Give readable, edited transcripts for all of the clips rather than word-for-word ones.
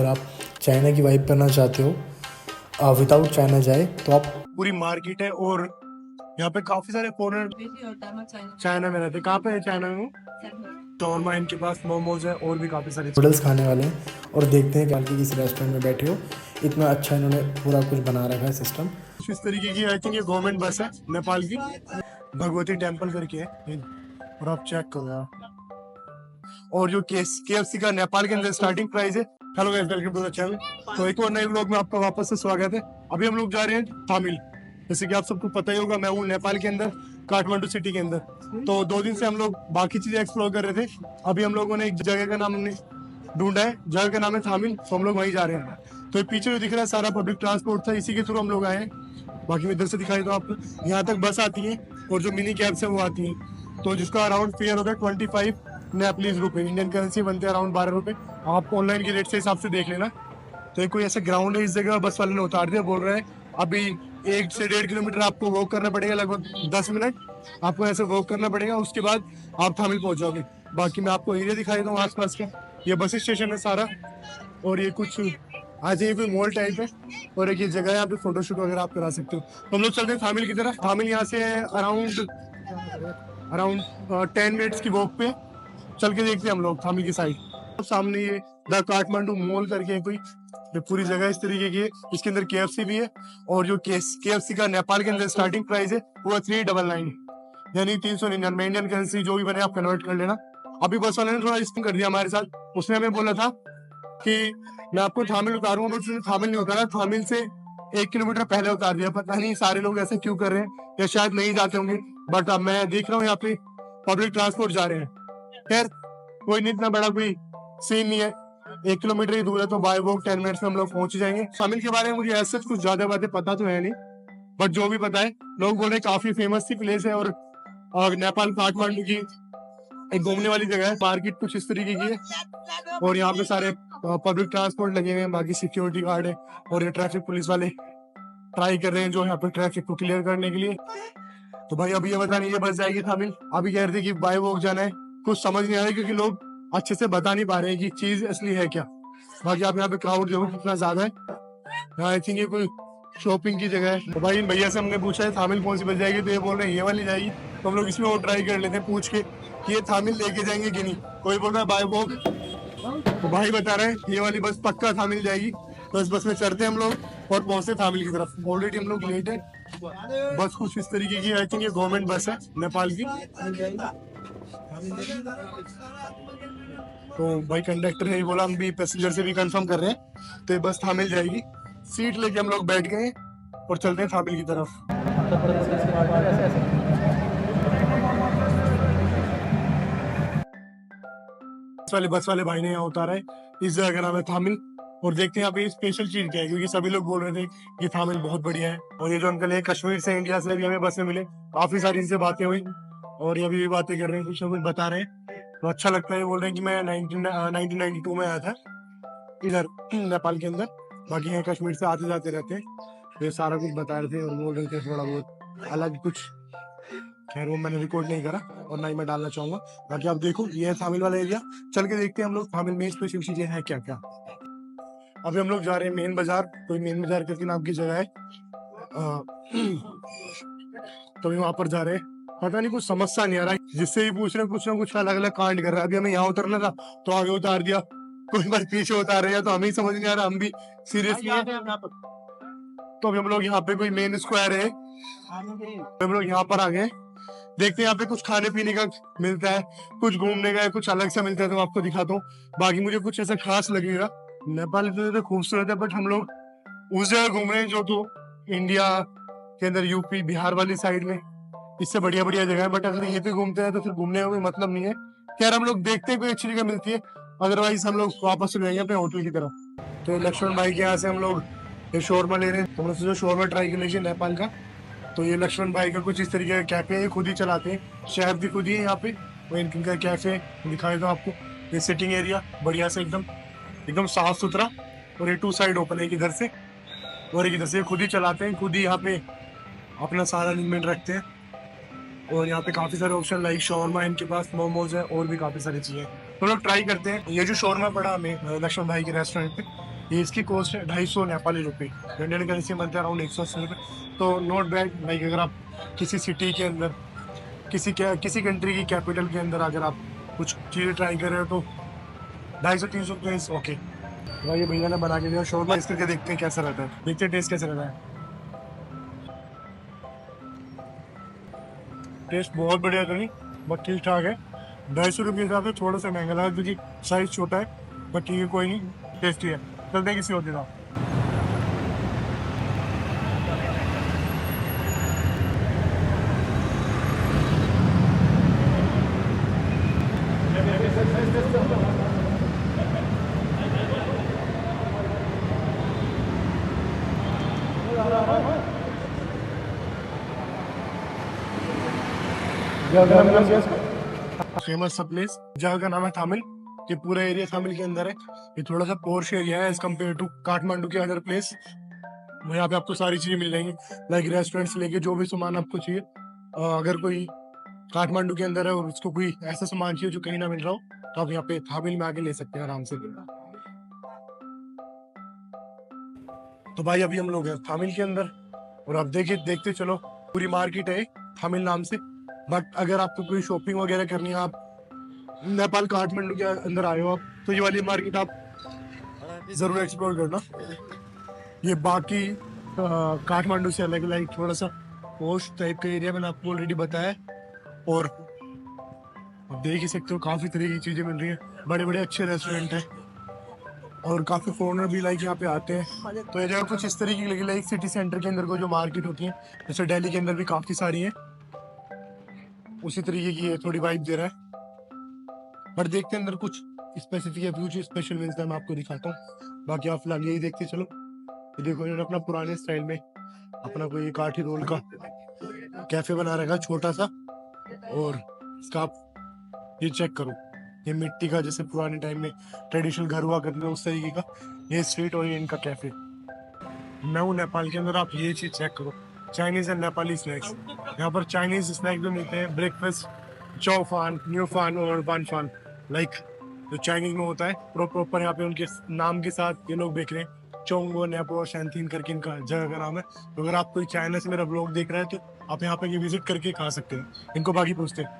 अगर आप चाइना की वाइब करना चाहते हो विदाउट चाइना जाए तो आप पूरी मार्केट है और यहाँ पे काफी सारे फॉरेनर चाइना में रहते हैं। कहाँ पे है चाइना में? शॉर्मा इनके पास, मोमोज है और भी काफ़ी सारे नूडल्स खाने वाले हैं। और देखते हैं कि किसी रेस्टोरेंट में बैठे हो, इतना अच्छा इन्होंने पूरा कुछ बना रखा है सिस्टम। इस तरीके की आई थिंक ये गवर्नमेंट बस है नेपाल की, भगवती टेम्पल करके है और आप चेक करो यार। और जो KFC का नेपाल के अंदर स्टार्टिंग प्राइस है। Hello guys, welcome to the channel. तो एक और नए व्लॉग में आपका वापस से स्वागत है। अभी हम लोग जा रहे हैं तामिल। जैसे कि आप सबको पता ही होगा, मैं हूँ नेपाल के अंदर, काठमांडू सिटी के अंदर। तो 2 दिन से हम लोग बाकी चीजें एक्सप्लोर कर रहे थे। अभी हम लोगों ने एक जगह का नाम हमने ढूंढा है, जगह का नाम है तामिल। तो हम लोग वहीं जा रहे हैं। तो ये पीछे जो दिख रहा है सारा पब्लिक ट्रांसपोर्ट था, इसी के थ्रू हम लोग आए हैं। बाकी मैं इधर से दिखाई तो आपको यहाँ तक बस आती है और जो मिनी कैब्स है वो आती है। तो जिसका अराउंड फेयर होता है 25 नेपालीज रुपए, इंडियन करेंसी बनते हैं अराउंड 12 रुपए। आप ऑनलाइन के रेट से हिसाब से देख लेना। तो कोई ऐसा ग्राउंड है, इस जगह बस वाले ने उतार दिया, बोल रहे हैं अभी 1 से 1.5 किलोमीटर आपको वॉक करना पड़ेगा, लगभग 10 मिनट आपको ऐसे वॉक करना पड़ेगा, उसके बाद आप तामिल पहुंच जाओगे। बाकी मैं आपको एरिया दिखाई दूँ आसपास का। ये बस स्टेशन है सारा, और ये कुछ आज ये कोई मॉल टाइप है, और एक ये जगह है, यहाँ पे फोटोशूट वगैरह आप करा सकते हो। तो हम लोग चलते हैं तामिल की तरफ। तामिल यहाँ से अराउंड 10 मिनट्स की वॉक पे चल के देखते हैं हम लोग तामिल की साइड। सामने ये द काठमांडू मॉल करके है कोई, ये पूरी जगह इस तरीके की है। इसके अंदर KFC भी है, और जो KFC का नेपाल के अंदर स्टार्टिंग प्राइस है वो 399, यानी 399 इंडियन करेंसी जो भी बने आप कन्वर्ट कर लेना। अभी बस वाले ने थोड़ा स्टिंग कर दिया हमारे साथ। उसने हमें बोला था कि मैं आपको थामिल उतारूंगा, बट उसने थामिल नहीं उतारा, थामिल से 1 किलोमीटर पहले उतार दिया। पता नहीं सारे लोग ऐसे क्यों कर रहे हैं, या शायद नहीं जाते होंगे, बट अब मैं देख रहा हूँ यहाँ पे पब्लिक ट्रांसपोर्ट जा रहे हैं। खैर कोई नहीं, इतना बड़ा कोई सीन नहीं है, 1 किलोमीटर ही दूर है, तो बाय वॉक 10 मिनट्स में हम लोग पहुंच जाएंगे। तामिल के बारे में मुझे ऐसे कुछ ज्यादा बातें पता तो है नहीं, बट जो भी पता है लोग बोल रहे हैं काफी फेमस सी प्लेस है, और नेपाल काठमांडू की एक घूमने वाली जगह है। मार्केट कुछ इस तरीके की है, और यहाँ पे सारे पब्लिक ट्रांसपोर्ट लगे हुए हैं, बाकी सिक्योरिटी गार्ड है, और ये ट्रैफिक पुलिस वाले ट्राई कर रहे हैं जो यहाँ पे ट्रैफिक को क्लियर करने के लिए। तो भाई अभी ये बता नहीं, ये बस जाएगी तामिल। अभी कह रहे थे कि बाय वॉक जाना है, कुछ समझ नहीं आ रहा है क्योंकि लोग अच्छे से बता नहीं पा रहे हैं कि चीज असली है क्या। बाकी आप यहाँ पे क्राउड देखो कितना ज्यादा है। आई थिंक ये कोई शॉपिंग की जगह है। तो भाई भैया से हमने पूछा है तामिल कौन सी बस जाएगी, तो ये बोल रहे हैं ये वाली जाएगी। तो हम लोग इसमें और ट्राई कर लेते हैं पूछ के कि ये तामिल लेके जाएंगे कि नहीं। कोई बोल रहा है बाय वॉक, तो भाई बता रहे हैं ये वाली बस पक्का तामिल जाएगी। तो इस बस में चढ़ते हैं हम लोग और पहुंचते तामिल की तरफ। ऑलरेडी हम लोग लेट है। बस कुछ इस तरीके की, आई थिंक ये गवर्नमेंट बस है नेपाल की। तो भाई कंडक्टर ने बोला, हम भी पैसेंजर से भी कंफर्म कर रहे हैं, तो ये बस तामिल जाएगी। सीट लेके हम लोग बैठ गए और चलते हैं तामिल की तरफ। बस वाले भाई ने यहाँ उतारा है, इस जगह का नाम है तामिल। और देखते हैं यहाँ पे स्पेशल चीज क्या है, क्योंकि सभी लोग बोल रहे थे कि तामिल बहुत बढ़िया है। और ये जो अंकल है कश्मीर से, इंडिया से भी हमें बस में मिले, काफी सारी इनसे बातें हुई, और ये भी बातें कर रहे हैं, कुछ ना कुछ बता रहे हैं। तो अच्छा लगता है। बोल रहे हैं कि मैं 1992 में आया था इधर नेपाल के अंदर। बाकी यहाँ कश्मीर से आते जाते रहते हैं। तो ये सारा कुछ बता रहे थे और बोल रहे थे थोड़ा बहुत अलग कुछ। खैर वो मैंने रिकॉर्ड नहीं करा और ना ही मैं डालना चाहूंगा। बाकी आप देखो ये है तामिल वाला एरिया। चल के देखते हैं हम लोग तामिल में स्पेशल चीजें हैं क्या क्या। अभी हम लोग जा रहे हैं मेन बाजार, कोई मेन बाजार करके नाम की जगह है। तो वहां पर जा रहे हैं, पता नहीं कुछ समझ सा नहीं आ रहा है, जिससे भी पूछ रहे हैं कुछ ना कुछ अलग अलग कांड कर रहा है। अभी हमें यहाँ उतरना था तो आगे उतार दिया, कोई बार पीछे उतार रहे हैं, तो हमें ही समझ नहीं आ रहा, हम भी सीरियसली है। तो अभी हम लोग यहाँ पे कोई मेन स्क्वायर है, तो हम लोग यहाँ पर आ गए। देखते हैं यहाँ पे कुछ खाने पीने का मिलता है, कुछ घूमने का है, कुछ अलग सा मिलता है, तो आपको दिखाता हूँ। बाकी मुझे कुछ ऐसा खास लगेगा। नेपाल इतना खूबसूरत है, बट हम लोग उस जगह घूम रहे हैं जो तो इंडिया के अंदर यूपी बिहार वाली साइड में इससे बढ़िया बढ़िया जगह है। बट अगर यहीं पे घूमते हैं तो फिर घूमने का कोई मतलब नहीं है। खैर हम लोग देखते हैं कोई अच्छी जगह मिलती है, अदरवाइज हम लोग वापस चले जाएंगे अपने होटल की तरफ। तो लक्ष्मण भाई के यहाँ से हम लोग ये शोरमा ले रहे हैं। तो हमने सोचा शोरमा ट्राई कर लीजिए नेपाल का। तो ये लक्ष्मण भाई का कुछ इस तरीके का कैफे है, खुद ही चलाते हैं, शेफ भी खुद ही है यहाँ पे। वो इनका कैफे दिखाए दो आपको। ये सिटिंग एरिया बढ़िया से एकदम एकदम साफ सुथरा, और ये 2 साइड ओपन है, एक इधर से और एक इधर से। खुद ही चलाते हैं, खुद ही यहाँ पे अपना सारा अरेंजमेंट रखते हैं। और यहाँ पे काफी सारे ऑप्शन लाइक शॉर्मा इनके पास, मोमोज है, और भी काफी सारी चीजें। तो लोग ट्राई करते हैं। ये जो शॉर्मा पड़ा हमें लक्ष्मण भाई के रेस्टोरेंट पे, ये इसकी कॉस्ट है 250 नेपाली रुपये, इंडियन करेंसी बनते हैं अराउंड 180 रुपये। तो नॉट बैड। लाइक अगर आप किसी सिटी के अंदर, किसी कंट्री की कैपिटल के अंदर अगर आप कुछ चीज़ें ट्राई कर रहे हो तो 250-300 रुपये ओके। तो ये भैया ने बना के दिया शोरमा, इस करके देखते हैं कैसा रहता है, देखते हैं टेस्ट कैसा रहता है। टेस्ट बहुत बढ़िया था, नहीं बट ठीक ठाक है। 250 रुपये के हिसाब से थोड़ा सा महंगा लगा क्योंकि साइज छोटा है, बट ठीक है कोई नहीं, टेस्टी है। चलते हैं किसी और दिन। फेमस सा प्लेस, जगह का नाम है थामिल। ये पूरा एरिया थामिल के अंदर है। ये थोड़ा सा पोर्श एरिया है एज कम्पेयर टू काठमांडू के अदर प्लेस। यहाँ पे आपको सारी चीजें मिल जाएंगी, लाइक रेस्टोरेंट से लेके जो भी सामान आपको चाहिए। अगर कोई काठमांडू के अंदर है और उसको कोई ऐसा सामान चाहिए जो कहीं ना मिल रहा हो, तो आप यहाँ पे थामिल में आके ले सकते हैं आराम से। तो भाई अभी हम लोग हैं थामिल के अंदर, और आप देखते चलो, पूरी मार्केट है थामिल नाम से। बट अगर आपको कोई शॉपिंग वगैरह करनी है, आप नेपाल काठमांडू के अंदर आए हो आप, तो ये वाली मार्केट आप जरूर एक्सप्लोर करना। ये बाकी काठमांडू से अलग, लाइक थोड़ा सा पोस्ट टाइप का एरिया मैंने आपको ऑलरेडी बताया। और आप देख ही सकते हो काफी तरह की चीजें मिल रही हैं, बड़े बड़े अच्छे रेस्टोरेंट हैं, और काफी फॉरनर भी लाइक यहाँ पे आते हैं। तो ये जगह कुछ इस तरीके की लगी, लाइक सिटी सेंटर के अंदर को जो मार्केट होती है, जैसे दिल्ली के अंदर भी काफी सारी है, उसी तरीके की है, थोड़ी वाइब दे रहा है। पर देखते हैं अंदर कुछ स्पेसिफिक है, कुछ स्पेशल मिलता है, मैं आपको दिखाता हूँ। बाकी आप फिलहाल यही देखते चलो। ये देखो इन्होंने अपना पुराने स्टाइल में अपना कोई काठी रोल का कैफे बना रखा छोटा सा, और इसका आप ये चेक करो, ये मिट्टी का जैसे पुराने टाइम में ट्रेडिशनल घर हुआ करते थे उस तरीके का ये स्ट्रीट और ये इनका कैफे। मैं हूँ नेपाल के अंदर, आप ये चीज चेक करो, चाइनीज एंड नेपाली स्नैक्स। यहाँ पर चाइनीज स्नैक्स भी मिलते हैं, ब्रेकफास्ट, चौफान, न्यूफान और वानफान। लाइक जो चाइनीज में होता है प्रॉपर यहाँ पे उनके नाम के साथ ये लोग बेच रहे हैं, चोंगो, नेपो और शैंतीन करके इनका जगह का नाम है। तो अगर आप कोई चाइना से मेरा ब्लॉग देख रहे हैं तो आप यहाँ पे ये विजिट करके खा सकते हैं। इनको बाकी पूछते हैं,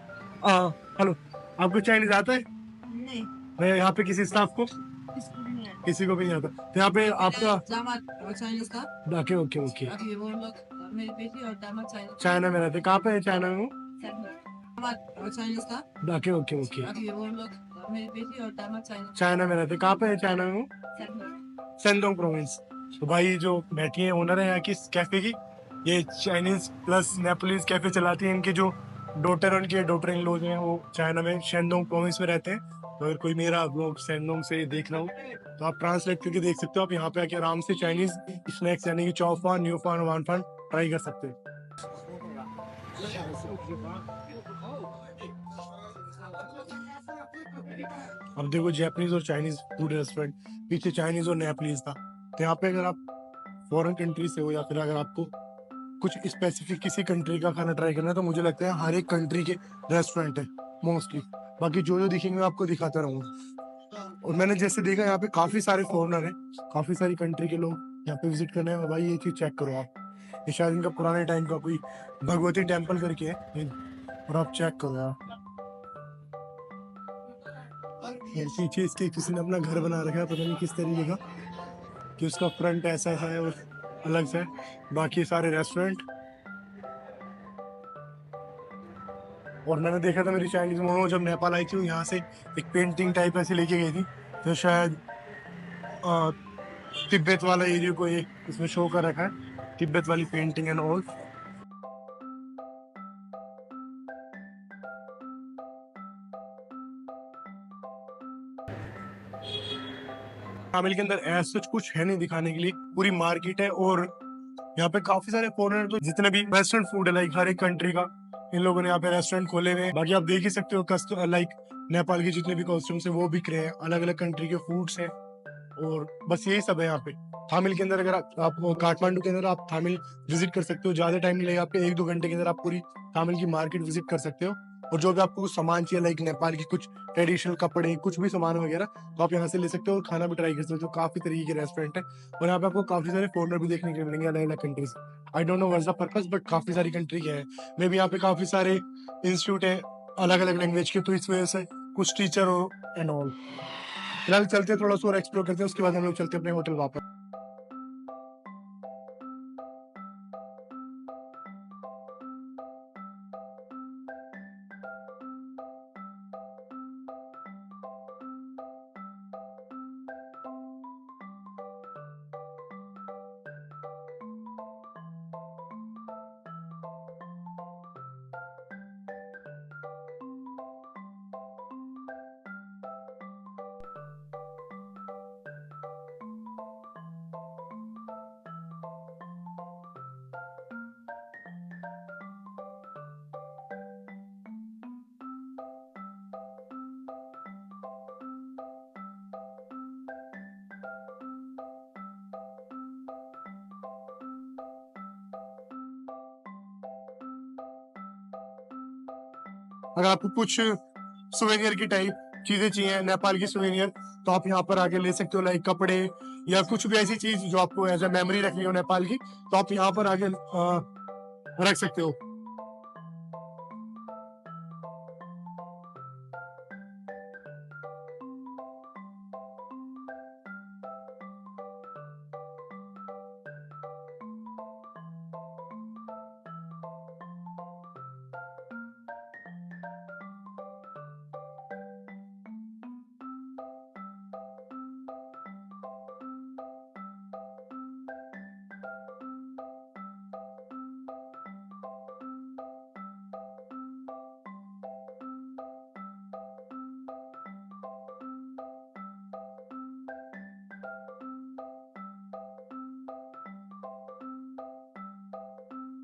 हेलो आपको चाइनीज आता है? नहीं, मैं यहाँ पे किसी स्टाफ को, इसको भी नहीं है। किसी को भी नहीं आता, तो यहाँ पे आपका दामाद चाइनीज का। Okay okay okay. अभी वो लोग मेरी बेटी और दामाद चाइनीज। चाइना में रहते हैं? कहाँ पे है चाइना में वो? दामाद चाइनीज का। Okay okay okay. अभी वो लोग मेरी बेटी और दामाद चाइनीज। चाइना में रहते हैं? कहाँ पे है चाइना में वो? Shandong province. तो भाई जो बैठी है ओनर है यहाँ की कैफे की, ये चाइनीज प्लस नेपोलिस कैफे चलाती है। इनके जो डॉटर और इनके डॉटर इन लोग हैं वो चाइना में शेंडोंग प्रोविंस में रहते हैं। तो अगर कोई मेरा ब्लॉग शेंडोंग से देख रहा हो तो आप ट्रांसलेट करके देख सकते हो। आप यहाँ पे आके आराम से चाइनीज स्नैक्स यानी कि चौफान, न्यूफान, वानफान ट्राई कर सकते हो। अब देखो जापानीज और चाइनीज फूड रेस्टोरेंट, पीछे चाइनीज और नेपलीज था। तो यहाँ पे अगर आप फॉरेन कंट्री से हो या फिर अगर आपको कुछ स्पेसिफिक किसी कंट्री का खाना ट्राई करना है, तो मुझे लगता है हर एक कंट्री के रेस्टोरेंट है मोस्टली। बाकी जो दिखेंगे मैं आपको दिखाता रहूँगा। और मैंने जैसे देखा यहाँ पे काफी सारे फॉरेनर हैं, काफी सारी कंट्री के लोग यहाँ पे विजिट करने हैं। भाई ये चीज चेक करो आप, ये शायद इनका पुराने टाइम का कोई भगवती टेम्पल करके है, और आप चेक करो यार, पीछे इसके किसी ने अपना घर बना रखा है, पता नहीं किस तरीके का, कि उसका फ्रंट ऐसा है और अलग से बाकी सारे रेस्टोरेंट। और मैंने देखा था मेरी चाइनीज मोमो जब नेपाल आई थी, यहाँ से एक पेंटिंग टाइप ऐसे लेके गई थी, तो शायद तिब्बत वाला एरिया को ये इसमें शो कर रखा है, तिब्बत वाली पेंटिंग एंड ऑल। तामिल के अंदर ऐसा कुछ है नहीं दिखाने के लिए, पूरी मार्केट है। और यहाँ पे काफी सारे फॉरेनर, तो जितने भी वेस्टर्न फूड है लाइक हर एक कंट्री का इन लोगों ने यहाँ पे रेस्टोरेंट खोले हुए हैं। बाकी आप देख ही सकते हो लाइक नेपाल के जितने भी कॉस्ट्यूम्स है वो बिक रहे हैं, अलग अलग कंट्री के फूड्स हैं, और बस यही सब है यहाँ पे थामिल के अंदर। अगर आप काठमांडू के अंदर आप थामिल विजिट कर सकते हो, ज्यादा टाइम नहीं लगेगा आपके, 1-2 घंटे के अंदर आप पूरी थामिल की मार्केट विजिट कर सकते हो। और जो भी आपको कुछ सामान चाहिए लाइक नेपाल की कुछ ट्रेडिशनल कपड़े कुछ भी सामान वगैरह तो आप यहाँ से ले सकते हो और खाना भी ट्राई कर सकते हो। काफी तरीके के रेस्टोरेंट है और यहाँ पे आपको काफी सारे फॉरेनर भी देखने के लिए मिलेंगे अलग अलग countries. I don't know what's the purpose but काफी सारी कंट्री के हैं। मे बी यहाँ पे काफी सारे इंस्टीट्यूट है अलग अलग लैंग्वेज के तो इस वजह से कुछ टीचर हो एंड ऑल। फिलहाल चलते हैं थोड़ा सा और एक्सप्लोर करते हैं उसके बाद हम लोग चलते हैं अपने होटल वापस। अगर आपको कुछ सुवेनियर की टाइप चीजें चाहिए नेपाल की सुवेनियर तो आप यहाँ पर आके ले सकते हो लाइक कपड़े या कुछ भी ऐसी चीज जो आपको एज ए मेमोरी रखनी हो नेपाल की तो आप यहाँ पर आके रख सकते हो।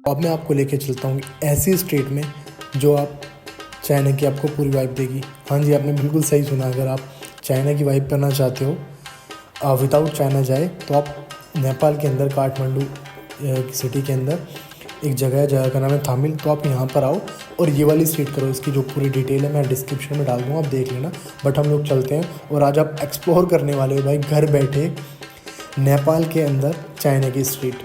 अब मैं आपको लेके चलता हूँ ऐसी स्ट्रीट में जो आप चाइना की आपको पूरी वाइब देगी। हाँ जी, आपने बिल्कुल सही सुना। अगर आप चाइना की वाइब करना चाहते हो विदाउट चाइना जाए तो आप नेपाल के अंदर काठमांडू सिटी के अंदर एक जगह है, जगह का नाम है थामिल। तो आप यहाँ पर आओ और ये वाली स्ट्रीट करो। इसकी जो पूरी डिटेल है मैं डिस्क्रिप्शन में डाल दूँगा, आप देख लेना। बट हम लोग चलते हैं और आज आप एक्सप्लोर करने वाले हो भाई घर बैठे नेपाल के अंदर चाइना की स्ट्रीट।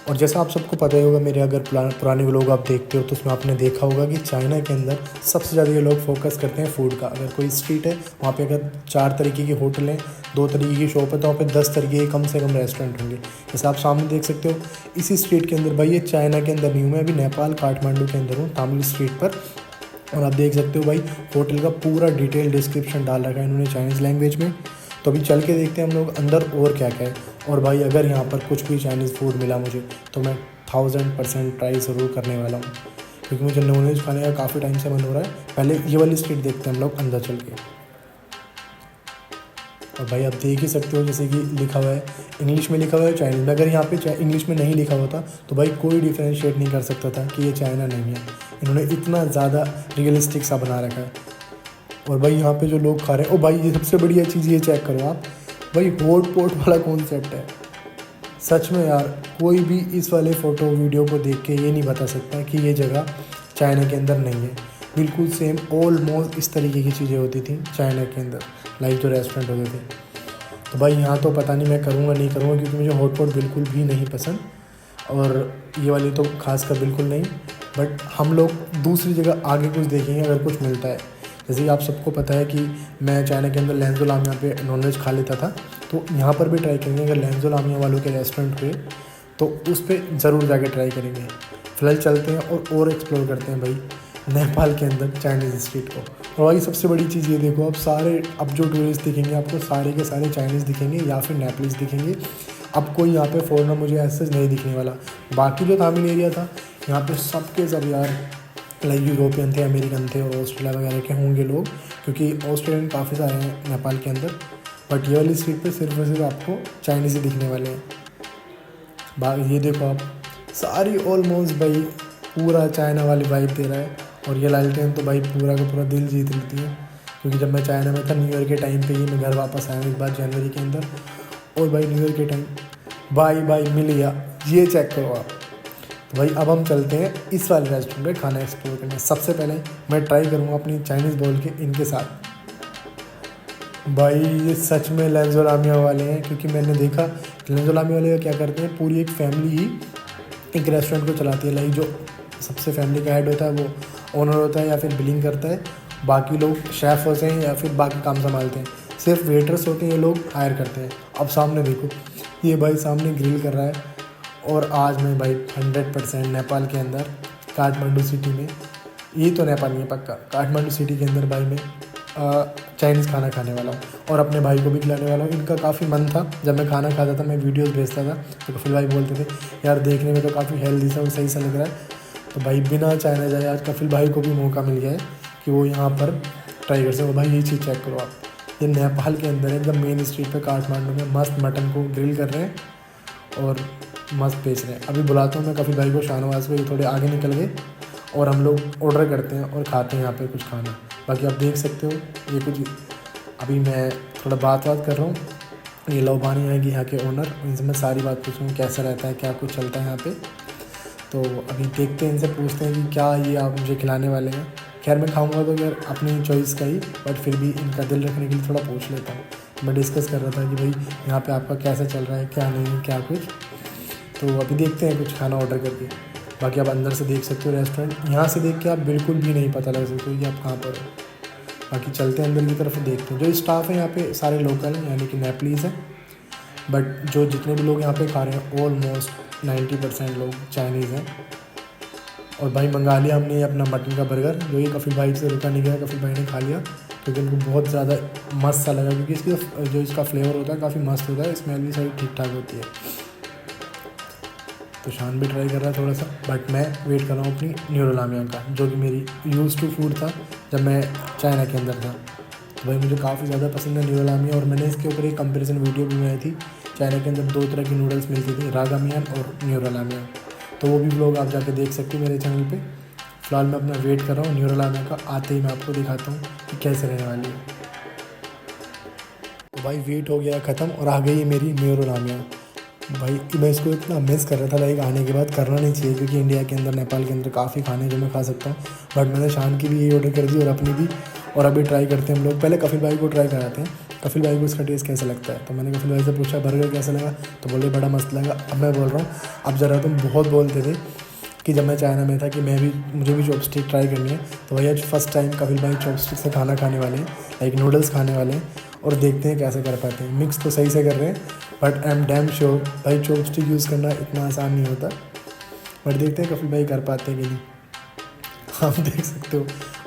और जैसा आप सबको पता ही होगा, मेरे अगर पुराने व्लॉग आप देखते हो तो उसमें आपने देखा होगा कि चाइना के अंदर सबसे ज़्यादा ये लोग फोकस करते हैं फूड का। अगर कोई स्ट्रीट है वहाँ पे अगर 4 तरीके की होटल हैं, 2 तरीके की शॉप है तो वहाँ पे 10 तरीके के कम से कम रेस्टोरेंट होंगे। जैसे आप सामने देख सकते हो इसी स्ट्रीट के अंदर। भाई ये चाइना के अंदर नहीं हूँ मैं, अभी नेपाल काठमांडू के अंदर हूँ, तामिल स्ट्रीट पर। और आप देख सकते हो भाई होटल का पूरा डिटेल डिस्क्रिप्शन डाल रखा है इन्होंने चाइनीज़ लैंग्वेज में। तो अभी चल के देखते हैं हम लोग अंदर और क्या क्या है। और भाई अगर यहाँ पर कुछ भी चाइनीज़ फूड मिला मुझे तो मैं 1000% ट्राई ज़रूर करने वाला हूँ, क्योंकि मुझे नॉनवेज खाने का काफ़ी टाइम से मन हो रहा है। पहले ये वाली स्ट्रीट देखते हैं हम लोग अंदर चल के। और भाई आप देख ही सकते हो जैसे कि लिखा हुआ है इंग्लिश में, लिखा हुआ है चाइनीज़ में। अगर यहाँ पे इंग्लिश में नहीं लिखा होता तो भाई कोई डिफ्रेंशिएट नहीं कर सकता था कि ये चाइना नहीं है। इन्होंने इतना ज़्यादा रियलिस्टिक सा बना रखा है। और भाई यहाँ पे जो लोग खा रहे हैं, ओ भाई ये सबसे बढ़िया चीज़ ये चेक करो आप, भाई हॉट पॉट वाला कॉन्सेप्ट है। सच में यार कोई भी इस वाले फ़ोटो वीडियो को देख के ये नहीं बता सकता कि ये जगह चाइना के अंदर नहीं है। बिल्कुल सेम ऑलमोस्ट इस तरीके की चीज़ें होती थी चाइना के अंदर, लाइक जो रेस्टोरेंट होते थे। तो भाई यहाँ तो पता नहीं मैं करूँगा नहीं करूँगा, क्योंकि मुझे हॉट पॉट बिल्कुल भी नहीं पसंद और ये वाली तो खास कर बिल्कुल नहीं। बट हम लोग दूसरी जगह आगे कुछ देखेंगे अगर कुछ मिलता है। जैसे कि आप सबको पता है कि मैं चाइना के अंदर लैंजो लामिया पे नॉनवेज खा लेता था, तो यहाँ पर भी ट्राई करेंगे। अगर लैंजो लामिया वालों के रेस्टोरेंट हुए तो उस पर ज़रूर जाके ट्राई करेंगे। फिलहाल चलते हैं और एक्सप्लोर करते हैं भाई नेपाल के अंदर चाइनीज़ स्ट्रीट को। और भाई सबसे बड़ी चीज़ ये देखो, आप सारे अब जो टूरिस्ट दिखेंगे आपको सारे के सारे चाइनीज़ दिखेंगे या फिर नेपालीज दिखेंगे। अब कोई यहाँ पे फॉरेनर मुझे ऐसे नहीं दिखने वाला। बाकी जो तामिल एरिया था यहाँ पे सबके सब यार लाइक यूरोपियन थे, अमेरिकन थे और ऑस्ट्रेलिया वगैरह के होंगे लोग, क्योंकि ऑस्ट्रेलियन काफ़ी सारे हैं नेपाल के अंदर। बट ये वाली स्ट्रीट पे सिर्फ और सिर्फ आपको चाइनीज़ ही दिखने वाले हैं। ये देखो आप सारी ऑलमोस्ट भाई पूरा चाइना वाली वाइब दे रहा है। और ये लालटेन तो भाई पूरा का पूरा दिल जीत लेती है, क्योंकि जब मैं चाइना में था न्यू ईयर के टाइम पे ही मैं घर वापस आया एक बार जनवरी के अंदर। और भाई न्यू ईयर के टाइम भाई मिल गया। ये चेक करो आप, तो भाई अब हम चलते हैं इस वाले रेस्टोरेंट पे खाना एक्सप्लोर करने। सबसे पहले मैं ट्राई करूँगा अपनी चाइनीज़ बोल के इनके साथ। भाई ये सच में लेंजोलामिया वाले हैं, क्योंकि मैंने देखा लेंजोलामिया वाले क्या करते हैं, पूरी एक फैमिली ही एक रेस्टोरेंट को चलाती है। लाइक जो सबसे फैमिली का हेड होता है वो ओनर होता है या फिर बिलिंग करता है, बाकी लोग शेफ़ होते हैं या फिर बाकी काम संभालते हैं, सिर्फ वेटर्स होते हैं ये लोग हायर करते हैं। अब सामने देखो ये भाई सामने ग्रिल कर रहा है। और आज मैं भाई 100% नेपाल के अंदर काठमांडू सिटी में, ये तो नेपाल नहीं है पक्का, काठमांडू सिटी के अंदर भाई मैं चाइनीज़ खाना खाने वाला हूँ और अपने भाई को भी खिलाने वाला हूँ। इनका काफ़ी मन था, जब मैं खाना खाता था मैं वीडियोस भेजता था तो कपिल भाई बोलते थे यार देखने में तो काफ़ी हेल्दी सा और सही सा लग रहा है। तो भाई बिना चाइना जाए आज कपिल भाई को भी मौका मिल गया है कि वो यहाँ पर ट्राई कर सको। भाई ये चीज़ चेक करो आप, ये नेपाल के अंदर एकदम मेन स्ट्रीट पर काठमांडू में मस्त मटन को ग्रिल कर रहे हैं और मस्त बेच रहे हैं। अभी बुलाता हूँ मैं कपिल भाई को, शाहनवाज को, ये थोड़े आगे निकल गए और हम लोग ऑर्डर करते हैं और खाते हैं यहाँ पे कुछ खाना। बाकी आप देख सकते हो ये कुछ, अभी मैं थोड़ा बात कर रहा हूँ, ये लोबानी आएगी यहाँ के ओनर, इनसे मैं सारी बात पूछूँगी कैसा रहता है, क्या कुछ चलता है यहाँ पे। तो अभी देखते हैं, इनसे पूछते हैं कि क्या ये आप मुझे खिलाने वाले हैं। खैर मैं खाऊँगा तो यार अपनी चॉइस का ही, बट फिर भी इनका दिल रखने के लिए थोड़ा पूछ लेता हूँ। मैं डिस्कस कर रहा था कि भाई यहाँ पर आपका कैसा चल रहा है, क्या नहीं, क्या कुछ। तो अभी देखते हैं कुछ खाना ऑर्डर करके। बाकी आप अंदर से देख सकते हो रेस्टोरेंट, यहाँ से देख के आप बिल्कुल भी नहीं पता लग सकते हो कि आप कहाँ पर हो। बाकी चलते हैं अंदर की तरफ, देखते हैं। जो स्टाफ है यहाँ पे सारे लोकल हैं, यानी कि नेपलीज़ हैं, बट जो जितने भी लोग यहाँ पे खा रहे हैं ऑलमोस्ट 90% लोग चाइनीज़ हैं। और भाई मंगा लिया हमने ये अपना मटन का बर्गर, जो ये कपिल भाई से रुका नहीं गया, कपिल भाई ने खा लिया क्योंकि उनको बहुत ज़्यादा मस्त सा लगा, क्योंकि इसकी जो इसका फ्लेवर होता है काफ़ी मस्त होता है, स्मेल भी सारी ठीक ठाक होती है। तो शान भी ट्राई कर रहा है थोड़ा सा, बट मैं वेट कर रहा हूँ अपनी न्यूरोलामिया का, जो कि मेरी यूज़ टू फूड था जब मैं चाइना के अंदर था। तो भाई मुझे काफ़ी ज़्यादा पसंद है न्यूरोलामिया, और मैंने इसके ऊपर एक कंपैरिजन वीडियो भी बनाई थी। चाइना के अंदर 2 तरह की नूडल्स मिलती थी, रागामियान और न्यूरोलामिया, तो वो भी लोग आप जाके देख सकते हो मेरे चैनल पर। फिलहाल मैं अपना वेट कर रहा हूँ न्यूरोलामिया का, आते ही मैं आपको दिखाता हूँ कि कैसे रहने वाली है। तो भाई वेट हो गया ख़त्म और आ गई है मेरी न्यूरोलामिया। भाई मैं इसको इतना मिस कर रहा था, लाइक आने के बाद करना नहीं चाहिए, क्योंकि इंडिया के अंदर नेपाल के अंदर काफ़ी खाने जो मैं खा सकता हूँ, बट मैंने शान की भी यही ऑर्डर कर दी और अपनी भी। और अभी ट्राई करते हैं हम लोग, पहले कपिल भाई को ट्राई कराते हैं, कपिल भाई को इसका टेस्ट कैसा लगता है। तो मैंने कपिल भाई से पूछा बर्गर कैसा लगा, तो बोले बड़ा मस्त लगा। अब मैं बोल रहा हूँ, अब ज़रा तुम बहुत बोलते थे कि जब मैं चाइना में था कि मुझे भी चॉपस्टिक ट्राई करनी है, तो भाई आज फर्स्ट टाइम कपिल भाई चॉपस्टिक से खाना खाने वाले हैं, लाइक नूडल्स खाने वाले हैं, और देखते हैं कैसे कर पाते हैं। मिक्स तो सही से कर रहे हैं, but I am damn sure भाई चॉपस्टिक यूज़ करना इतना आसान नहीं होता, बट देखते हैं कपिल भाई कर पाते हैं कि नहीं। आप देख सकते हो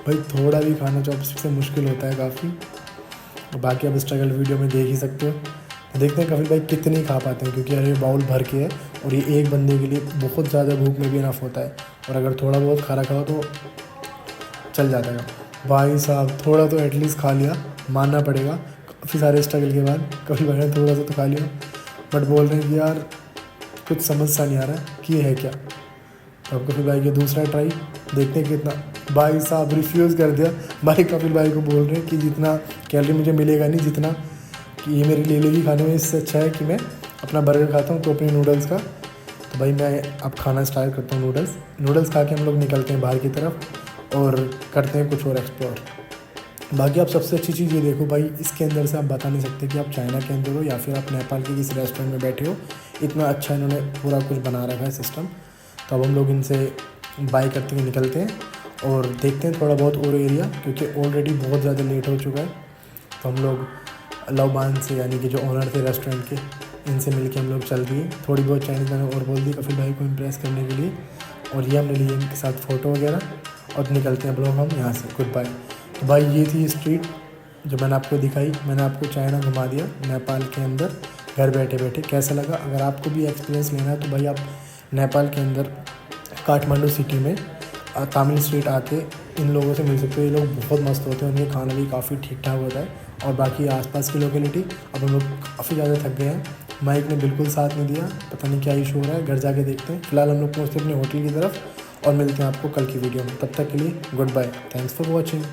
भाई थोड़ा भी खाना चॉपस्टिक से मुश्किल होता है काफ़ी, और बाकी आप स्ट्रगल वीडियो में देख ही सकते हो। तो देखते हैं कपिल भाई कितनी खा पाते हैं, क्योंकि यार ये बाउल भर के है और ये एक बंदे के लिए बहुत ज़्यादा भूख में भी इनफ होता है, और अगर थोड़ा बहुत खाना खाओ तो चल जाता है। भाई साहब थोड़ा तो एटलीस्ट खा लिया, मानना पड़ेगा, काफ़ी सारे स्ट्रगल के बाद कपिल भाई ने थोड़ा सा तो खा लिया, बट बोल रहे हैं कि यार कुछ समझ सा नहीं आ रहा है कि ये है क्या। तो अब कपिल भाई के दूसरा ट्राई, देखते हैं कितना। भाई साहब रिफ्यूज़ कर दिया। भाई कपिल भाई को बोल रहे हैं कि जितना कैलोरी मुझे मिलेगा नहीं, जितना कि ये मेरे ले लेगी खाने में, इससे अच्छा है कि मैं अपना बर्गर खाता हूँ तो अपने नूडल्स का। तो भाई मैं अब खाना स्टार्ट करता हूँ नूडल्स खा के हम लोग निकलते हैं बाहर की तरफ और करते हैं कुछ और एक्सप्लोर। बाकी आप सबसे अच्छी चीज़ ये देखो भाई, इसके अंदर से आप बता नहीं सकते कि आप चाइना के अंदर हो या फिर आप नेपाल के किसी रेस्टोरेंट में बैठे हो, इतना अच्छा इन्होंने पूरा कुछ बना रखा है सिस्टम। तो अब हम लोग इनसे बाय करते हुए निकलते हैं और देखते हैं थोड़ा बहुत और एरिया, क्योंकि ऑलरेडी बहुत ज़्यादा लेट हो चुका है। तो हम लोग लवबान से, यानी कि जो ओनर थे रेस्टोरेंट के, इनसे मिलके हम लोग चल दिए। थोड़ी बहुत चाइनीज़ मैंने और बोल दी कपिल भाई को इम्प्रेस करने के लिए, और ये हमने लिए इनके साथ फ़ोटो वगैरह, और निकलते हैं ब्लॉग हम यहाँ से। Good bye. तो भाई ये थी स्ट्रीट जो मैंने आपको दिखाई, मैंने आपको चाइना घुमा दिया नेपाल के अंदर घर बैठे बैठे। कैसा लगा? अगर आपको भी एक्सपीरियंस लेना है तो भाई आप नेपाल के अंदर काठमांडू सिटी में तामिल स्ट्रीट आके इन लोगों से मिल सकते हो। ये लोग बहुत मस्त होते हैं, उनके खाना भी काफ़ी ठीक ठाक होता है। और बाकी आसपास की लोकेलिटी, अब हम लोग काफ़ी ज़्यादा थक गए हैं, माइक ने बिल्कुल साथ नहीं दिया, पता नहीं क्या इशू हो रहा है, घर जाके देखते हैं। फिलहाल हम लोग पहुँचते हैं अपने होटल की तरफ और मिलते हैं आपको कल की वीडियो में। तब तक के लिए good bye, thanks for watching.